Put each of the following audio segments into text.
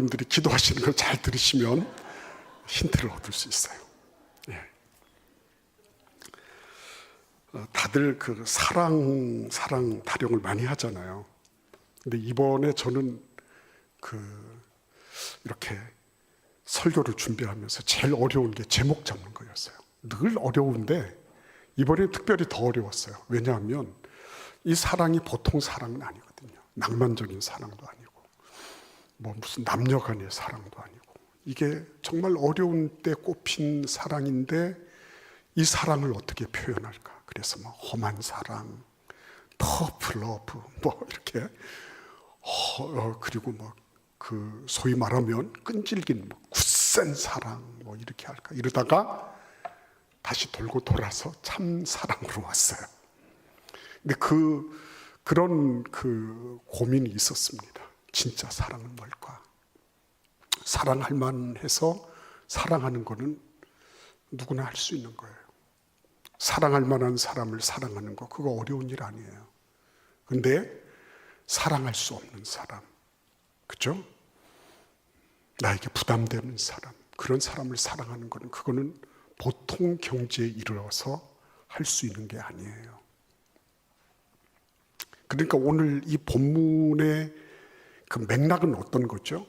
여러분들이 기도하시는 걸 잘 들으시면 힌트를 얻을 수 있어요. 예. 다들 그 사랑 타령을 많이 하잖아요. 근데 이번에 저는 이렇게 설교를 준비하면서 제일 어려운 게 제목 잡는 거였어요. 늘 어려운데 이번에 특별히 더 어려웠어요. 왜냐하면 이 사랑이 보통 사랑은 아니거든요. 낭만적인 사랑도 아니고 무슨 남녀 간의 사랑도 아니고 이게 정말 어려운 때 꼽힌 사랑인데 이 사랑을 어떻게 표현할까? 그래서 험한 사랑, 터프 러브 이렇게 그리고 소위 말하면 끈질긴 굳센 사랑 이렇게 할까? 이러다가 다시 돌고 돌아서 참 사랑으로 왔어요. 근데 그런 고민이 있었습니다. 진짜 사랑은 뭘까? 사랑할 만해서 사랑하는 거는 누구나 할 수 있는 거예요. 사랑할 만한 사람을 사랑하는 거 그거 어려운 일 아니에요. 근데 사랑할 수 없는 사람, 그죠? 나에게 부담되는 사람, 그런 사람을 사랑하는 거는 그거는 보통 경지에 이르러서 할 수 있는 게 아니에요. 그러니까 오늘 이 본문의 그 맥락은 어떤 거죠?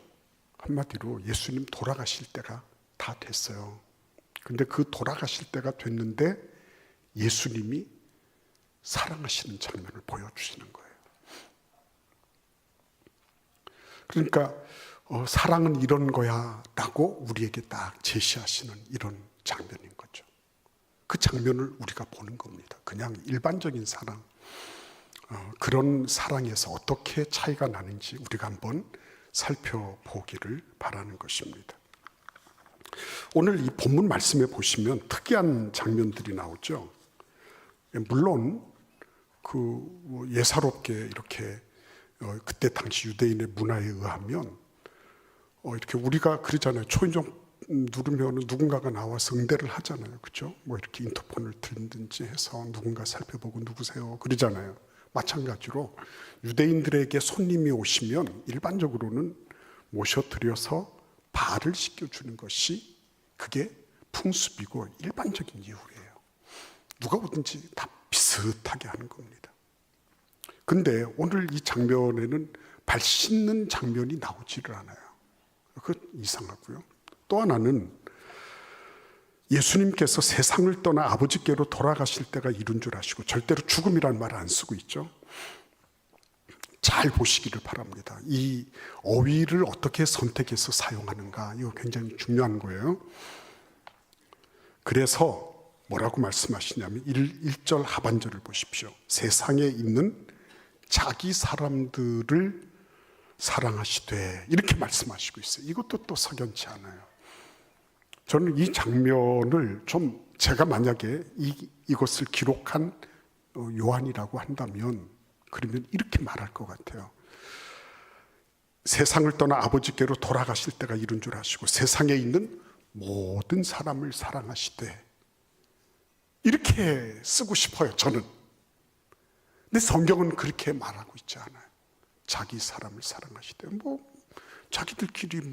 한마디로 예수님 돌아가실 때가 다 됐어요. 근데 그 돌아가실 때가 됐는데 예수님이 사랑하시는 장면을 보여주시는 거예요. 그러니까 사랑은 이런 거야 라고 우리에게 딱 제시하시는 이런 장면인 거죠. 그 장면을 우리가 보는 겁니다. 그냥 일반적인 사랑, 그런 사랑에서 어떻게 차이가 나는지 우리가 한번 살펴보기를 바라는 것입니다. 오늘 이 본문 말씀에 보시면 특이한 장면들이 나오죠. 물론 예사롭게 이렇게 그때 당시 유대인의 문화에 의하면 이렇게 우리가 그러잖아요. 초인종 누르면 누군가가 나와서 응대를 하잖아요. 그렇죠? 이렇게 인터폰을 들든지 해서 누군가 살펴보고 누구세요? 그러잖아요. 마찬가지로 유대인들에게 손님이 오시면 일반적으로는 모셔드려서 발을 씻겨주는 것이 그게 풍습이고 일반적인 이유예요. 누가 오든지 다 비슷하게 하는 겁니다. 근데 오늘 이 장면에는 발 씻는 장면이 나오지를 않아요. 그건 이상하고요. 또 하나는 예수님께서 세상을 떠나 아버지께로 돌아가실 때가 이른 줄 아시고 절대로 죽음이라는 말을 안 쓰고 있죠. 잘 보시기를 바랍니다. 이 어휘를 어떻게 선택해서 사용하는가, 이거 굉장히 중요한 거예요. 그래서 뭐라고 말씀하시냐면 1절 하반절을 보십시오. 세상에 있는 자기 사람들을 사랑하시되 이렇게 말씀하시고 있어요. 이것도 또 석연치 않아요. 저는 이 장면을 좀 제가 만약에 이것을 기록한 요한이라고 한다면 그러면 이렇게 말할 것 같아요. 세상을 떠나 아버지께로 돌아가실 때가 이른 줄 아시고 세상에 있는 모든 사람을 사랑하시되 이렇게 쓰고 싶어요. 저는. 근데 성경은 그렇게 말하고 있지 않아요. 자기 사람을 사랑하시되 자기들끼리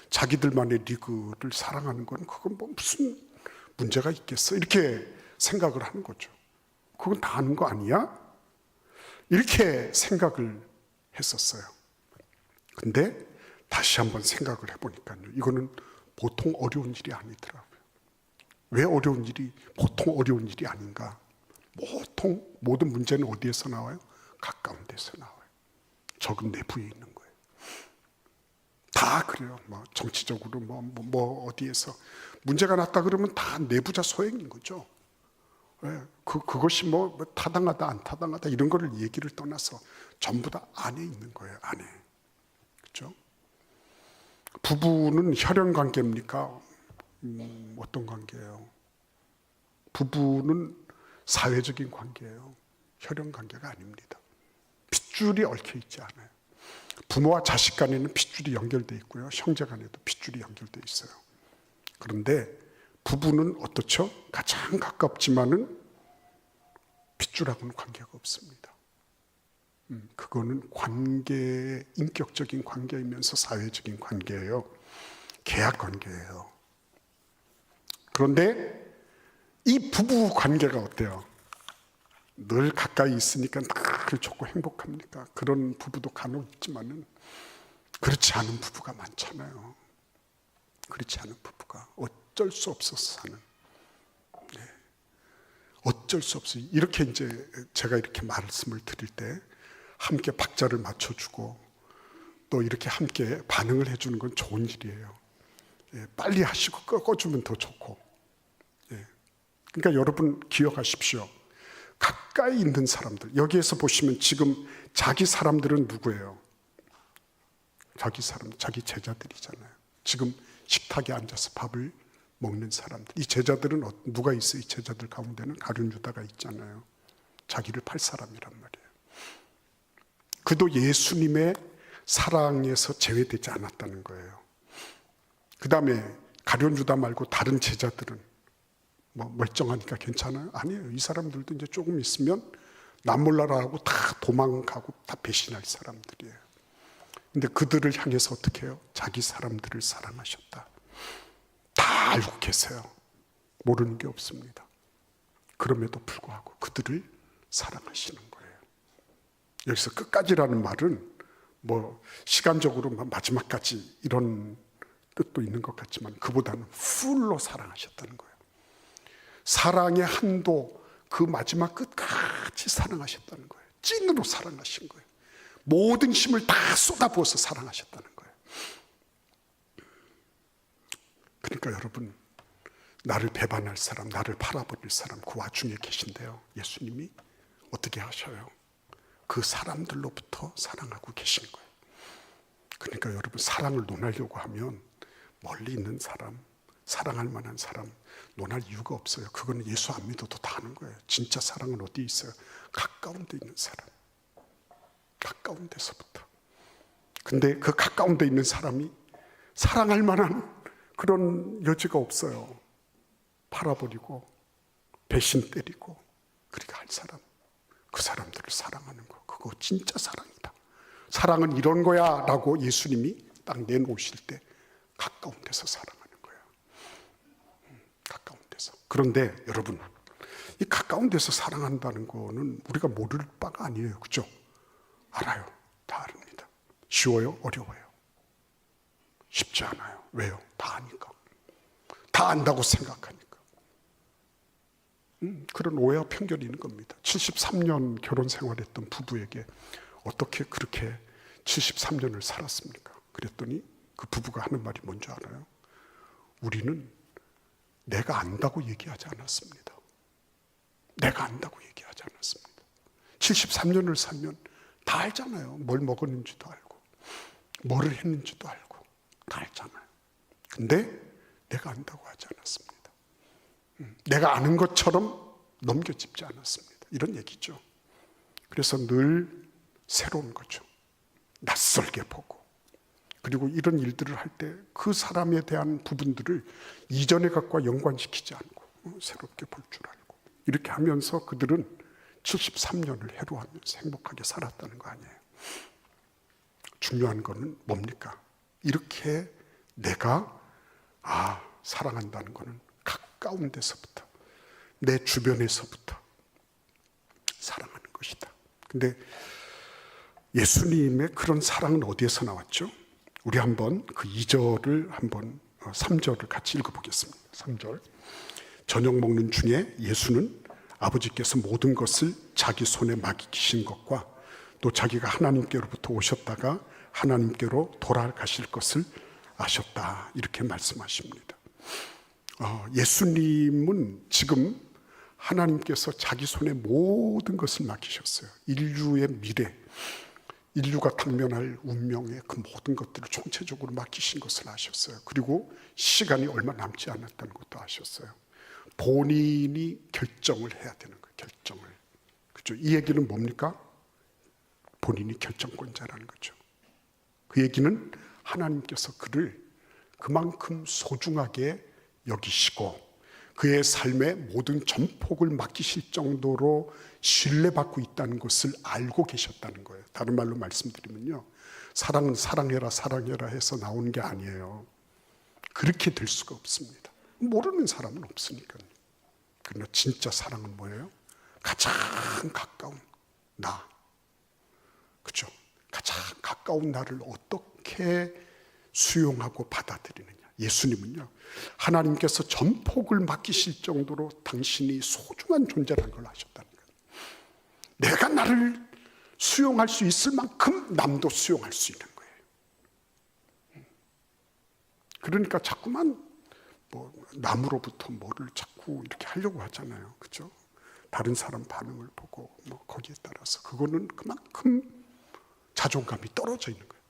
자기들만의 리그를 사랑하는 건 그건 무슨 문제가 있겠어? 이렇게 생각을 하는 거죠. 그건 다 아는 거 아니야? 이렇게 생각을 했었어요. 근데 다시 한번 생각을 해보니까요. 이거는 보통 어려운 일이 아니더라고요. 왜 보통 어려운 일이 아닌가? 보통 모든 문제는 어디에서 나와요? 가까운 데서 나와요. 적은 내부에 있는 거예요. 다 그래요. 정치적으로 어디에서 문제가 났다 그러면 다 내부자 소행인 거죠. 그것이 타당하다 안 타당하다 이런 거를 얘기를 떠나서 전부 다 안에 있는 거예요. 안에. 그렇죠? 부부는 혈연 관계입니까? 어떤 관계예요? 부부는 사회적인 관계예요. 혈연 관계가 아닙니다. 핏줄이 얽혀 있지 않아요. 부모와 자식 간에는 핏줄이 연결되어 있고요. 형제 간에도 핏줄이 연결되어 있어요. 그런데 부부는 어떻죠? 가장 가깝지만은 핏줄하고는 관계가 없습니다. 그거는 관계, 인격적인 관계이면서 사회적인 관계예요. 계약 관계예요. 그런데 이 부부 관계가 어때요? 늘 가까이 있으니까 늘 좋고 행복합니까? 그런 부부도 간혹 있지만은 그렇지 않은 부부가 많잖아요. 그렇지 않은 부부가 어쩔 수 없어서 사는. 네. 어쩔 수 없어요. 이렇게 이제 제가 이렇게 말씀을 드릴 때 함께 박자를 맞춰주고 또 이렇게 함께 반응을 해주는 건 좋은 일이에요. 예, 빨리 하시고 꺼주면 더 좋고. 예. 그러니까 여러분 기억하십시오. 가까이 있는 사람들, 여기에서 보시면 지금 자기 사람들은 누구예요? 자기 사람, 자기 제자들이잖아요. 지금 식탁에 앉아서 밥을 먹는 사람들. 이 제자들은 누가 있어요? 이 제자들 가운데는 가룟 유다가 있잖아요. 자기를 팔 사람이란 말이에요. 그도 예수님의 사랑에서 제외되지 않았다는 거예요. 그 다음에 가룟 유다 말고 다른 제자들은 뭐 멀쩡하니까 괜찮아요? 아니에요. 이 사람들도 이제 조금 있으면 남몰라라 하고 다 도망가고 다 배신할 사람들이에요. 근데 그들을 향해서 어떻게 해요? 자기 사람들을 사랑하셨다. 다 알고 계세요. 모르는 게 없습니다. 그럼에도 불구하고 그들을 사랑하시는 거예요. 여기서 끝까지라는 말은 뭐 시간적으로 마지막까지 이런 뜻도 있는 것 같지만 그보다는 풀로 사랑하셨다는 거예요. 사랑의 한도 그 마지막 끝까지 사랑하셨다는 거예요. 찐으로 사랑하신 거예요. 모든 힘을 다 쏟아부어서 사랑하셨다는 거예요. 그러니까 여러분, 나를 배반할 사람, 나를 팔아버릴 사람 그 와중에 계신데요. 예수님이 어떻게 하셔요? 그 사람들로부터 사랑하고 계신 거예요. 그러니까 여러분, 사랑을 논하려고 하면 멀리 있는 사람, 사랑할 만한 사람 논할 이유가 없어요. 그거는 예수 안 믿어도 다 아는 거예요. 진짜 사랑은 어디 있어요? 가까운 데 있는 사람. 가까운 데서부터. 근데 그 가까운 데 있는 사람이 사랑할 만한 그런 여지가 없어요. 팔아버리고 배신 때리고 그렇게 할 사람, 그 사람들을 사랑하는 거, 그거 진짜 사랑이다. 사랑은 이런 거야 라고 예수님이 딱 내놓으실 때 가까운 데서 사랑하는 거예요. 가까운 데서. 그런데 여러분, 이 가까운 데서 사랑한다는 거는 우리가 모를 바가 아니에요. 그렇죠? 알아요. 다 압니다. 쉬워요? 어려워요? 쉽지 않아요. 왜요? 다 아니까. 다 안다고 생각하니까. 그런 오해와 편견이 있는 겁니다. 73년 결혼 생활했던 부부에게 어떻게 그렇게 73년을 살았습니까? 그랬더니 그 부부가 하는 말이 뭔지 알아요? 우리는 내가 안다고 얘기하지 않았습니다. 내가 안다고 얘기하지 않았습니다. 73년을 살면 다 알잖아요. 뭘 먹었는지도 알고 뭐를 했는지도 알고 다 알잖아요. 근데 내가 안다고 하지 않았습니다. 내가 아는 것처럼 넘겨짚지 않았습니다. 이런 얘기죠. 그래서 늘 새로운 거죠. 낯설게 보고, 그리고 이런 일들을 할 때 그 사람에 대한 부분들을 이전의 것과 연관시키지 않고 새롭게 볼 줄 알고, 이렇게 하면서 그들은 73년을 해로하면서 행복하게 살았다는 거 아니에요. 중요한 거는 뭡니까? 이렇게 내가 사랑한다는 거는 가까운 데서부터, 내 주변에서부터 사랑하는 것이다. 근데 예수님의 그런 사랑은 어디에서 나왔죠? 우리 한번 그 2절을 한번 3절을 같이 읽어보겠습니다. 3절. 저녁 먹는 중에 예수는 아버지께서 모든 것을 자기 손에 맡기신 것과 또 자기가 하나님께로부터 오셨다가 하나님께로 돌아가실 것을 아셨다. 이렇게 말씀하십니다. 예수님은 지금 하나님께서 자기 손에 모든 것을 맡기셨어요. 인류의 미래, 인류가 당면할 운명의 그 모든 것들을 총체적으로 맡기신 것을 아셨어요. 그리고 시간이 얼마 남지 않았다는 것도 아셨어요. 본인이 결정을 해야 되는 거예요. 결정을. 그죠? 이 얘기는 뭡니까? 본인이 결정권자라는 거죠. 그 얘기는 하나님께서 그를 그만큼 소중하게 여기시고 그의 삶의 모든 전폭을 맡기실 정도로 신뢰받고 있다는 것을 알고 계셨다는 거예요. 다른 말로 말씀드리면요, 사랑은 사랑해라 사랑해라 해서 나오는 게 아니에요. 그렇게 될 수가 없습니다. 모르는 사람은 없으니까요. 그러나 진짜 사랑은 뭐예요? 가장 가까운 나, 그죠? 가장 가까운 나를 어떻게 수용하고 받아들이느냐. 예수님은요, 하나님께서 전폭을 맡기실 정도로 당신이 소중한 존재라는 걸 아셨다는 거예요. 내가 나를 수용할 수 있을 만큼 남도 수용할 수 있는 거예요. 그러니까 자꾸만 뭐 남으로부터 뭐를 자꾸 이렇게 하려고 하잖아요. 그죠? 다른 사람 반응을 보고 뭐 거기에 따라서 그거는 그만큼 자존감이 떨어져 있는 거예요.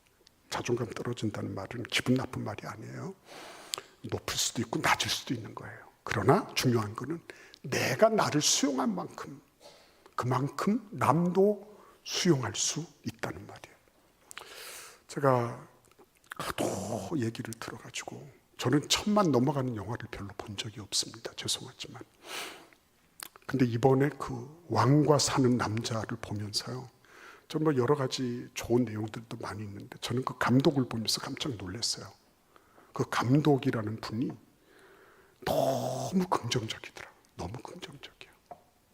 자존감 떨어진다는 말은 기분 나쁜 말이 아니에요. 높을 수도 있고 낮을 수도 있는 거예요. 그러나 중요한 거는 내가 나를 수용한 만큼 그만큼 남도 수용할 수 있다는 말이에요. 제가 하도 얘기를 들어가지고 저는 1000만 넘어가는 영화를 별로 본 적이 없습니다. 죄송하지만. 근데 이번에 그 왕과 사는 남자를 보면서요, 정말 여러 가지 좋은 내용들도 많이 있는데 저는 그 감독을 보면서 깜짝 놀랐어요. 그 감독이라는 분이 너무 긍정적이더라고요. 너무 긍정적이에요.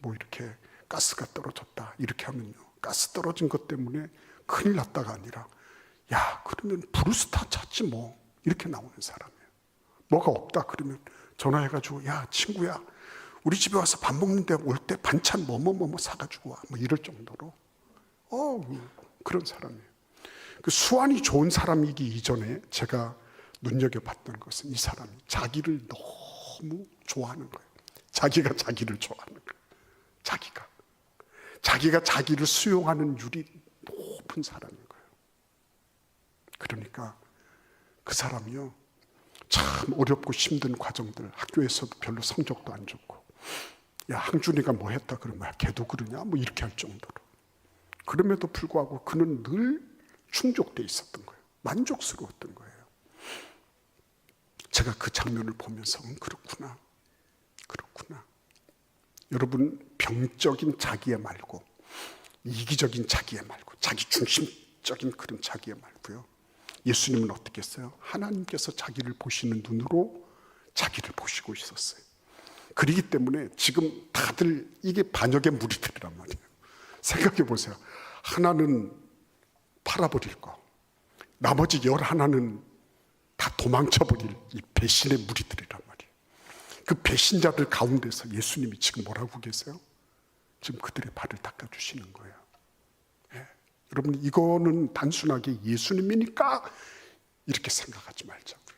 뭐 이렇게 가스가 떨어졌다 이렇게 하면요, 가스 떨어진 것 때문에 큰일 났다가 아니라 야, 그러면 브루스타 찾지 뭐 이렇게 나오는 사람이에요. 뭐가 없다 그러면 전화해가지고 야 친구야, 우리 집에 와서 밥 먹는데 올 때 반찬 뭐뭐 사가지고 와, 뭐 이럴 정도로 그런 사람이에요. 그 수완이 좋은 사람이기 이전에 제가 눈여겨봤던 것은 이 사람이 자기를 너무 좋아하는 거예요. 자기가 자기를 좋아하는 거예요. 자기가 자기를 수용하는 율이 높은 사람인 거예요. 그러니까 그 사람이요, 참 어렵고 힘든 과정들, 학교에서도 별로 성적도 안 좋고, 야 항준이가 뭐 했다 그러면 야 걔도 그러냐 뭐 이렇게 할 정도로, 그럼에도 불구하고 그는 늘 충족돼 있었던 거예요. 만족스러웠던 거예요. 제가 그 장면을 보면서 그렇구나. 여러분, 병적인 자기애 말고, 이기적인 자기애 말고, 자기 중심적인 그런 자기애 말고요, 예수님은 어떻게 했어요? 하나님께서 자기를 보시는 눈으로 자기를 보시고 있었어요. 그렇기 때문에 지금 다들 이게 반역의 무리들이란 말이에요. 생각해 보세요. 하나는 팔아버릴 거, 나머지 11은 다 도망쳐버릴 이 배신의 무리들이란 말이에요. 그 배신자들 가운데서 예수님이 지금 뭐라고 계세요? 지금 그들의 발을 닦아주시는 거예요. 예. 여러분, 이거는 단순하게 예수님이니까 이렇게 생각하지 말자고요.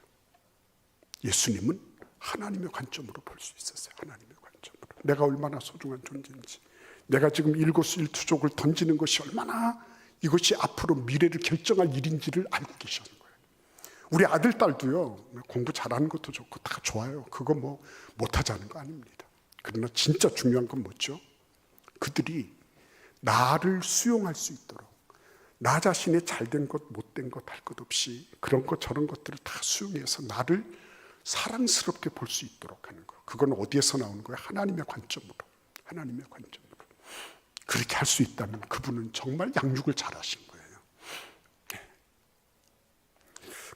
예수님은 하나님의 관점으로 볼 수 있었어요. 하나님의 관점으로. 내가 얼마나 소중한 존재인지, 내가 지금 일거수일투족을 던지는 것이 얼마나 이것이 앞으로 미래를 결정할 일인지를 알고 계시는 거예요. 우리 아들, 딸도요, 공부 잘하는 것도 좋고 다 좋아요. 그거 뭐 못하자는 거 아닙니다. 그러나 진짜 중요한 건 뭐죠? 그들이 나를 수용할 수 있도록, 나 자신의 잘된 것, 못된 것 할 것 없이 그런 것 저런 것들을 다 수용해서 나를 사랑스럽게 볼 수 있도록 하는 거. 그건 어디에서 나오는 거예요? 하나님의 관점으로. 하나님의 관점으로. 그렇게 할 수 있다면 그분은 정말 양육을 잘하신 거예요.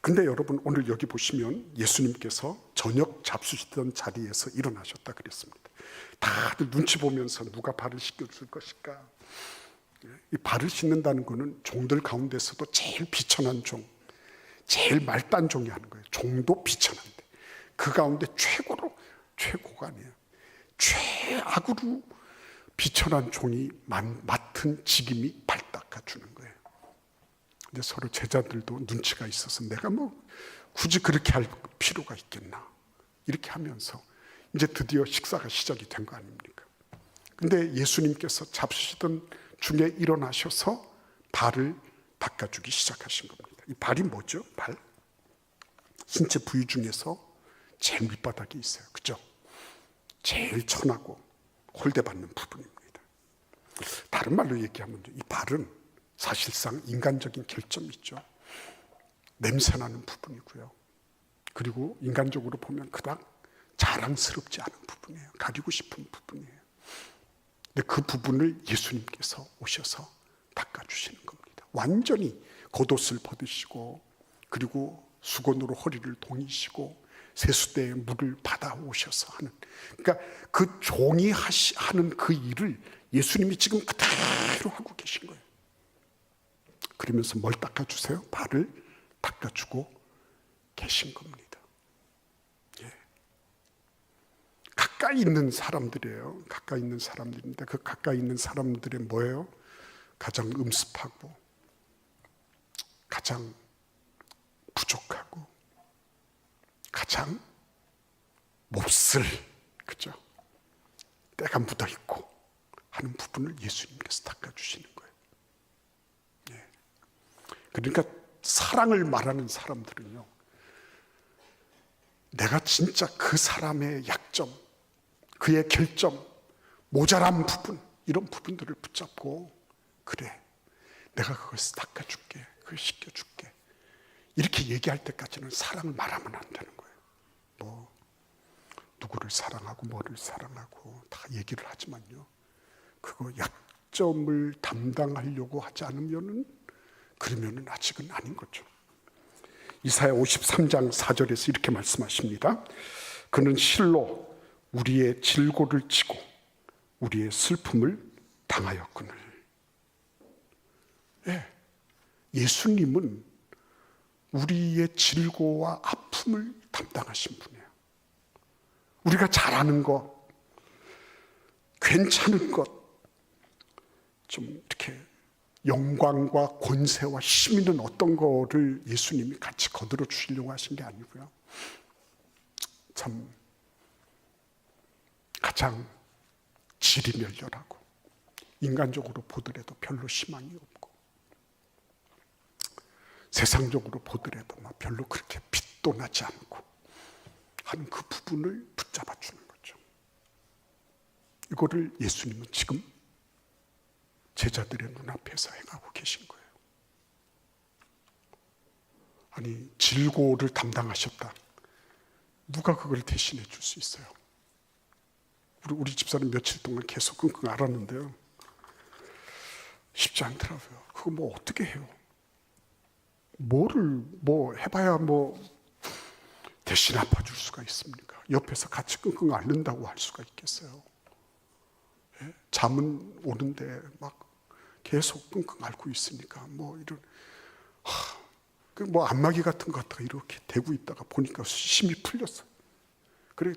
근데 여러분, 오늘 여기 보시면 예수님께서 저녁 잡수시던 자리에서 일어나셨다 그랬습니다. 다들 눈치 보면서 누가 발을 씻겨줄 것일까? 이 발을 씻는다는 것은 종들 가운데서도 제일 비천한 종, 제일 말단 종이 하는 거예요. 종도 비천한데 그 가운데 최고가 아니에요. 최악으로 비천한 종이 맡은 직임이 발 닦아주는 거예요. 근데 서로 제자들도 눈치가 있어서 내가 뭐 굳이 그렇게 할 필요가 있겠나 이렇게 하면서 이제 드디어 식사가 시작이 된 거 아닙니까? 근데 예수님께서 잡수시던 중에 일어나셔서 발을 닦아주기 시작하신 겁니다. 이 발이 뭐죠? 발. 신체 부위 중에서 제일 밑바닥에 있어요. 그죠? 제일 천하고 홀대받는 부분입니다. 다른 말로 얘기하면 이 발은 사실상 인간적인 결점이 있죠. 냄새나는 부분이고요. 그리고 인간적으로 보면 그닥 자랑스럽지 않은 부분이에요. 가리고 싶은 부분이에요. 근데 그 부분을 예수님께서 오셔서 닦아주시는 겁니다. 완전히 겉옷을 벗으시고 그리고 수건으로 허리를 동이시고 세수대에 물을 받아오셔서 하는, 그러니까 그 종이 하는 그 일을 예수님이 지금 그대로 하고 계신 거예요. 그러면서 뭘 닦아주세요? 발을 닦아주고 계신 겁니다. 예. 가까이 있는 사람들이에요. 가까이 있는 사람들인데 그 가까이 있는 사람들이 뭐예요? 가장 음습하고 가장 부족하고 가장 몹쓸, 그죠? 때가 묻어있고 하는 부분을 예수님께서 닦아주시는 거예요. 예. 그러니까 사랑을 말하는 사람들은요, 내가 진짜 그 사람의 약점, 그의 결점, 모자란 부분, 이런 부분들을 붙잡고, 그래, 내가 그것을 닦아줄게, 그걸 씻겨줄게, 이렇게 얘기할 때까지는 사랑을 말하면 안 되는 거예요. 뭐 누구를 사랑하고 뭐를 사랑하고 다 얘기를 하지만요, 그거 약점을 담당하려고 하지 않으면은, 그러면은 아직은 아닌 거죠. 이사야 53장 4절에서 이렇게 말씀하십니다. 그는 실로 우리의 질고를 지고 우리의 슬픔을 당하였거늘. 예, 예수님은 우리의 질고와 아픔을 담당하신 분이에요. 우리가 잘하는 것, 괜찮은 것, 좀 이렇게 영광과 권세와 힘 있는 어떤 거를 예수님이 같이 거들어 주시려고 하신 게 아니고요, 참 가장 질이 멸렬하고 인간적으로 보더라도 별로 희망이 없고 세상적으로 보더라도 막 별로 그렇게 빛도 나지 않고 하는 그 부분을 붙잡아 주는 거죠. 이거를 예수님은 지금 제자들의 눈앞에서 행하고 계신 거예요. 아니, 질고를 담당하셨다. 누가 그걸 대신해 줄 수 있어요? 우리 집사는 며칠 동안 계속 끙끙 앓았는데요, 쉽지 않더라고요. 그거 뭐 어떻게 해요? 뭐를 뭐 해봐야 뭐 대신 아파줄 수가 있습니까? 옆에서 같이 끙끙 앓는다고 할 수가 있겠어요? 예? 잠은 오는데 막 계속 끙끙 앓고 있으니까 뭐 이런 뭐 안마기 같은 거 갖다가 이렇게 대고 있다가 보니까 힘이 풀렸어요. 그래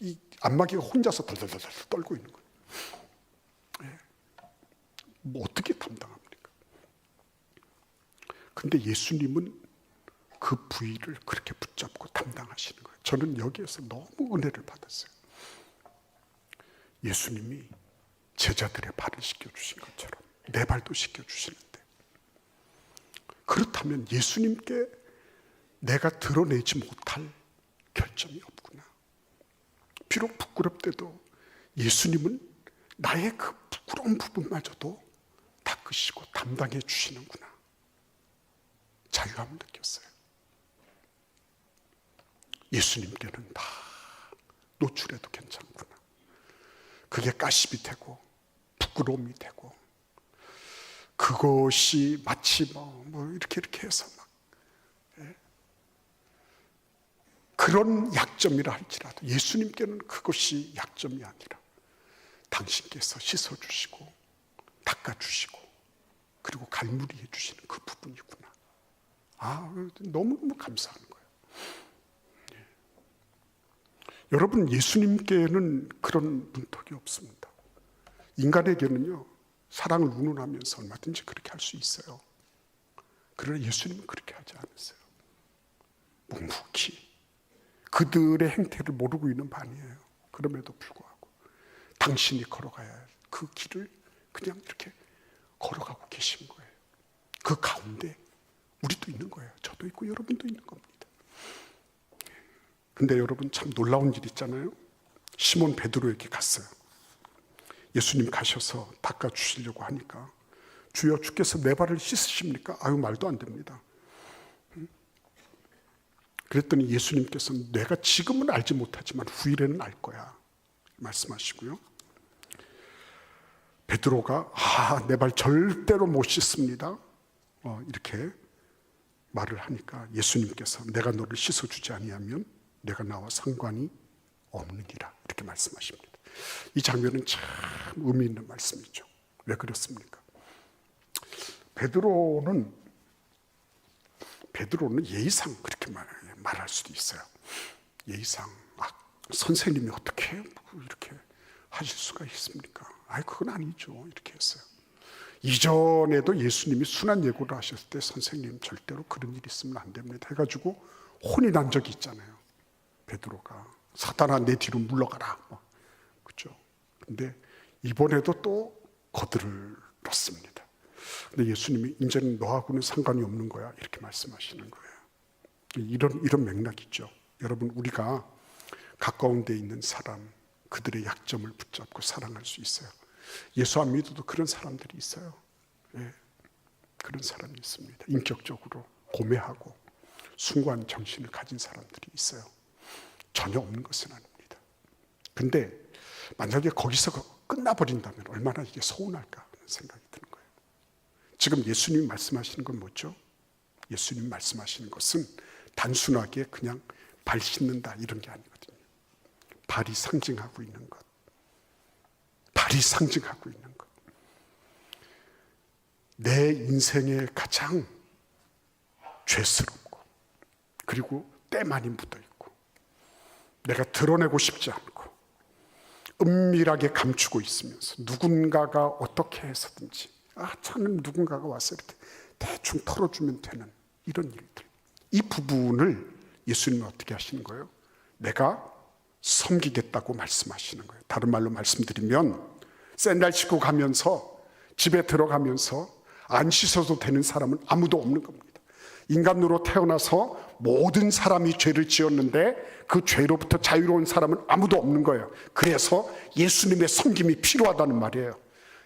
이 안마기가 혼자서 덜덜덜 떨고 있는 거예요. 예. 뭐 어떻게 담당합니까? 근데 예수님은 그 부위를 그렇게 붙잡고 담당하시는 거예요. 저는 여기에서 너무 은혜를 받았어요. 예수님이 제자들의 발을 씻겨주신 것처럼 내 발도 씻겨주시는데, 그렇다면 예수님께 내가 드러내지 못할 결점이 없구나. 비록 부끄럽대도 예수님은 나의 그 부끄러운 부분마저도 닦으시고 담당해 주시는구나. 자유함을 느꼈어요. 예수님께는 다 노출해도 괜찮구나. 그게 가십이 되고 부끄러움이 되고, 그것이 마치 뭐 이렇게 해서 막, 예? 그런 약점이라 할지라도 예수님께는 그것이 약점이 아니라 당신께서 씻어주시고 닦아주시고 그리고 갈무리해 주시는 그 부분이구나. 너무너무 감사한 거예요. 예. 여러분, 예수님께는 그런 문턱이 없습니다. 인간에게는요, 사랑을 운운하면서 얼마든지 그렇게 할 수 있어요. 그러나 예수님은 그렇게 하지 않았어요. 묵묵히 그들의 행태를 모르고 있는 반이에요. 그럼에도 불구하고 당신이 걸어가야 할 그 길을 그냥 이렇게 걸어가고 계신 거예요. 그 가운데 우리도 있는 거예요. 저도 있고 여러분도 있는 겁니다. 근데 여러분, 참 놀라운 일 있잖아요. 시몬 베드로에게 갔어요. 예수님 가셔서 닦아주시려고 하니까, 주여 주께서 내 발을 씻으십니까? 말도 안 됩니다. 그랬더니 예수님께서는 내가 지금은 알지 못하지만 후일에는 알 거야 말씀하시고요. 베드로가 내 발 절대로 못 씻습니다 이렇게 말을 하니까 예수님께서 내가 너를 씻어주지 아니하면 내가 나와 상관이 없느니라 이렇게 말씀하십니다. 이 장면은 참 의미 있는 말씀이죠. 왜 그렇습니까? 베드로는 예의상 그렇게 말할 수도 있어요. 예의상 선생님이 어떻게 이렇게 하실 수가 있습니까? 그건 아니죠 이렇게 했어요. 이전에도 예수님이 순한 예고를 하셨을 때 선생님 절대로 그런 일 있으면 안 됩니다 해가지고 혼이 난 적이 있잖아요. 베드로가 사단아 내 뒤로 물러가라 그렇죠. 근데 이번에도 또 거들을 놓습니다. 근데 예수님이 이제는 너하고는 상관이 없는 거야 이렇게 말씀하시는 거예요. 이런 맥락이죠. 여러분 우리가 가까운 데 있는 사람 그들의 약점을 붙잡고 사랑할 수 있어요. 예수 안 믿어도 그런 사람들이 있어요. 그런 사람이 있습니다. 인격적으로 고매하고 숭고한 정신을 가진 사람들이 있어요. 전혀 없는 것은 아닙니다. 근데 만약에 거기서 끝나버린다면 얼마나 이게 서운할까 하는 생각이 드는 거예요. 지금 예수님이 말씀하시는 건 뭐죠? 예수님이 말씀하시는 것은 단순하게 그냥 발 씻는다 이런 게 아니거든요. 발이 상징하고 있는 것. 발이 상징하고 있는 것. 내 인생에 가장 죄스럽고 그리고 때 많이 묻어있고 내가 드러내고 싶지 않고 은밀하게 감추고 있으면서 누군가가 어떻게 해서든지 저는 누군가가 와서 이렇게 대충 털어주면 되는 이런 일들, 이 부분을 예수님은 어떻게 하시는 거예요? 내가 섬기겠다고 말씀하시는 거예요. 다른 말로 말씀드리면 샌들 신고 가면서 집에 들어가면서 안 씻어도 되는 사람은 아무도 없는 겁니다. 인간으로 태어나서 모든 사람이 죄를 지었는데 그 죄로부터 자유로운 사람은 아무도 없는 거예요. 그래서 예수님의 섬김이 필요하다는 말이에요.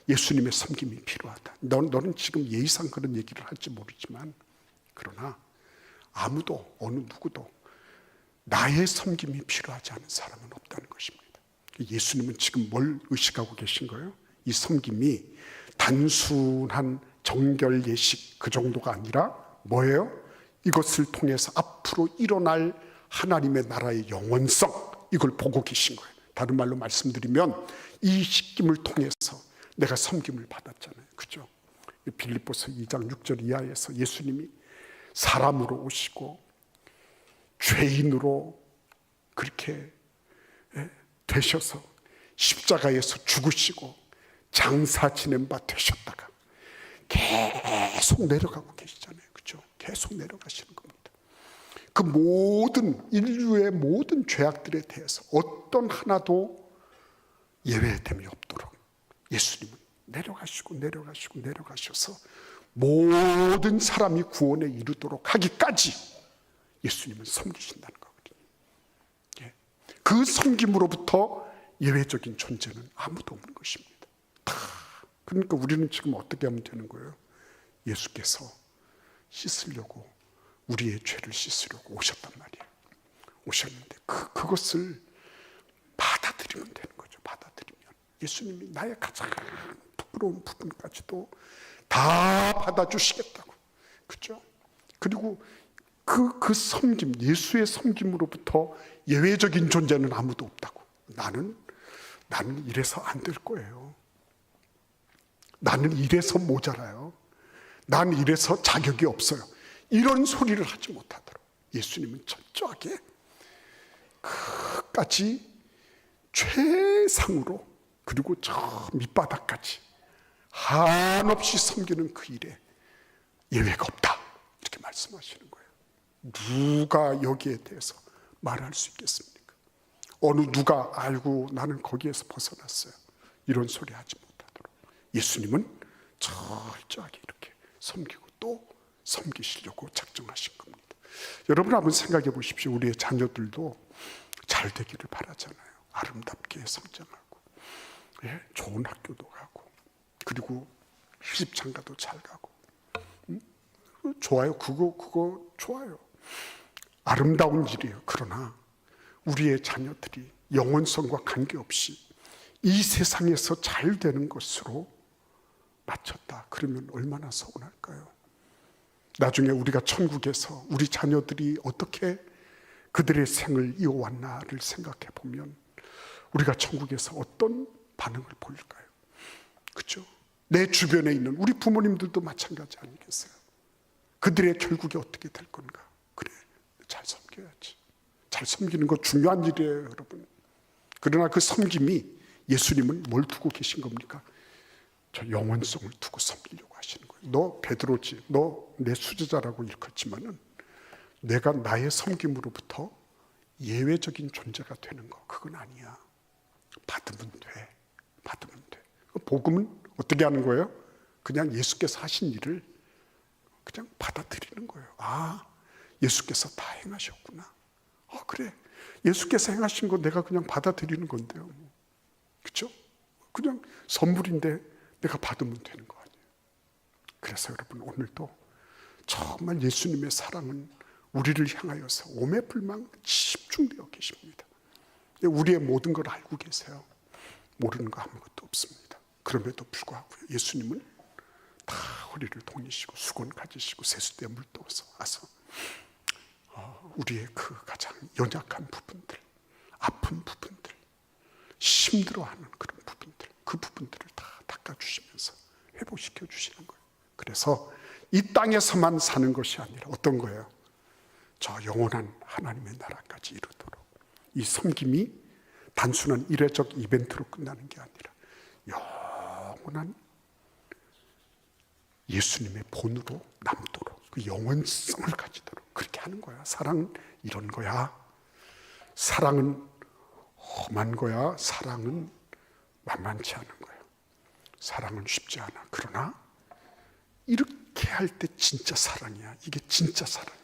예수님의 섬김이 필요하다. 너는 지금 예의상 그런 얘기를 할지 모르지만 그러나 아무도 어느 누구도 나의 섬김이 필요하지 않은 사람은 없다는 것입니다. 예수님은 지금 뭘 의식하고 계신 거예요? 이 섬김이 단순한 정결 예식 그 정도가 아니라 뭐예요? 이것을 통해서 앞으로 일어날 하나님의 나라의 영원성, 이걸 보고 계신 거예요. 다른 말로 말씀드리면 이 씻김을 통해서 내가 섬김을 받았잖아요. 그죠? 빌립보서 2장 6절 이하에서 예수님이 사람으로 오시고 죄인으로 그렇게 되셔서 십자가에서 죽으시고 장사 지낸 바 되셨다가 계속 내려가고 계시잖아요. 그죠? 계속 내려가시는 겁니다. 그 모든 인류의 모든 죄악들에 대해서 어떤 하나도 예외됨이 없도록 예수님은 내려가셔서 모든 사람이 구원에 이르도록 하기까지 예수님은 섬기신다는 거거든요. 그 섬김으로부터 예외적인 존재는 아무도 없는 것입니다. 그러니까 우리는 지금 어떻게 하면 되는 거예요? 예수께서 씻으려고, 우리의 죄를 씻으려고 오셨단 말이에요. 오셨는데 그것을 받아들이면 되는 거죠. 받아들이면 예수님이 나의 가장 부끄러운 부분까지도 다 받아주시겠다고. 그렇죠? 그리고 그 섬김, 예수의 섬김으로부터 예외적인 존재는 아무도 없다고. 나는 이래서 안 될 거예요. 나는 이래서 모자라요. 난 이래서 자격이 없어요. 이런 소리를 하지 못하도록 예수님은 철저하게 끝까지 최상으로 그리고 저 밑바닥까지 한없이 섬기는 그 일에 예외가 없다. 이렇게 말씀하시는 거예요. 누가 여기에 대해서 말할 수 있겠습니까? 어느 누가 알고 나는 거기에서 벗어났어요. 이런 소리 하지 못하도록 예수님은 철저하게 이렇게 섬기고 또 섬기시려고 작정하신 겁니다. 여러분 한번 생각해 보십시오. 우리의 자녀들도 잘 되기를 바라잖아요. 아름답게 성장하고 좋은 학교도 가고 그리고 시집장가도 잘 가고 좋아요. 그거 좋아요. 아름다운 일이에요. 그러나 우리의 자녀들이 영원성과 관계없이 이 세상에서 잘 되는 것으로 맞췄다. 그러면 얼마나 서운할까요? 나중에 우리가 천국에서 우리 자녀들이 어떻게 그들의 생을 이어왔나를 생각해 보면 우리가 천국에서 어떤 반응을 보일까요? 그렇죠? 내 주변에 있는 우리 부모님들도 마찬가지 아니겠어요? 그들의 결국이 어떻게 될 건가? 그래, 잘 섬겨야지. 잘 섬기는 거 중요한 일이에요, 여러분. 그러나 그 섬김이 예수님은 뭘 두고 계신 겁니까? 저 영원성을 두고 섬기려고 하시는 거예요. 너 베드로지, 너 내 수제자라고 일컫지만은 내가 나의 섬김으로부터 예외적인 존재가 되는 거, 그건 아니야. 받으면 돼. 받으면 돼. 복음은 어떻게 하는 거예요? 그냥 예수께서 하신 일을 그냥 받아들이는 거예요. 아, 예수께서 다 행하셨구나. 그래. 예수께서 행하신 거 내가 그냥 받아들이는 건데요. 그렇죠? 그냥 선물인데 내가 받으면 되는 거 아니에요. 그래서 여러분 오늘도 정말 예수님의 사랑은 우리를 향하여서 오매불망 집중되어 계십니다. 우리의 모든 걸 알고 계세요. 모르는 거 아무것도 없습니다. 그럼에도 불구하고 예수님은 다 허리를 동이시고 수건 가지시고 세수대에 물 떠서 와서 우리의 그 가장 연약한 부분들, 아픈 부분들, 힘들어하는 그런 부분들, 그 부분들을 다 닦아주시면서 회복시켜 주시는 거예요. 그래서 이 땅에서만 사는 것이 아니라 어떤 거예요? 저 영원한 하나님의 나라까지 이르도록 이 섬김이 단순한 일회적 이벤트로 끝나는 게 아니라 영원한 예수님의 본으로 남도록 그 영원성을 가지도록 그렇게 하는 거야. 사랑은 이런 거야. 사랑은 험한 거야. 사랑은 만만치 않은 거야. 사랑은 쉽지 않아. 그러나 이렇게 할 때 진짜 사랑이야. 이게 진짜 사랑이야.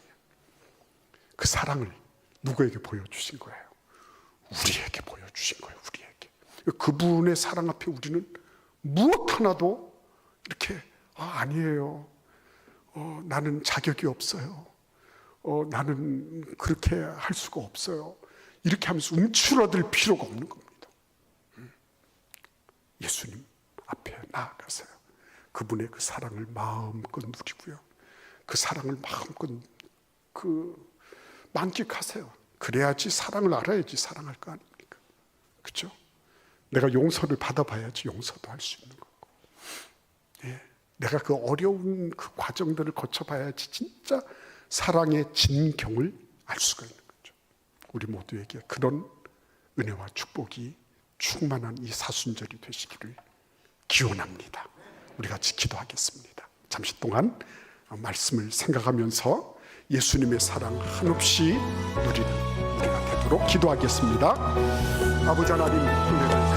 그 사랑을 누구에게 보여주신 거예요? 우리에게 보여주신 거예요. 우리에게. 그분의 사랑 앞에 우리는 무엇 하나도 이렇게 아니에요. 나는 자격이 없어요. 나는 그렇게 할 수가 없어요. 이렇게 하면서 움츠러들 필요가 없는 겁니다. 예수님 앞에 나아가세요. 그분의 그 사랑을 마음껏 누리고요. 그 사랑을 마음껏 만끽하세요. 그래야지 사랑을 알아야지 사랑할 거 아닙니까? 그렇죠? 내가 용서를 받아봐야지 용서도 할 수 있는 거고. 예. 내가 그 어려운 그 과정들을 거쳐봐야지 진짜 사랑의 진경을 알 수가 있는 거죠. 우리 모두에게 그런 은혜와 축복이 충만한 이 사순절이 되시기를 기원합니다. 우리 같이 기도하겠습니다. 잠시 동안 말씀을 생각하면서 예수님의 사랑 한없이 누리는 우리가 되도록 기도하겠습니다. 아버지 하나님, 은혜를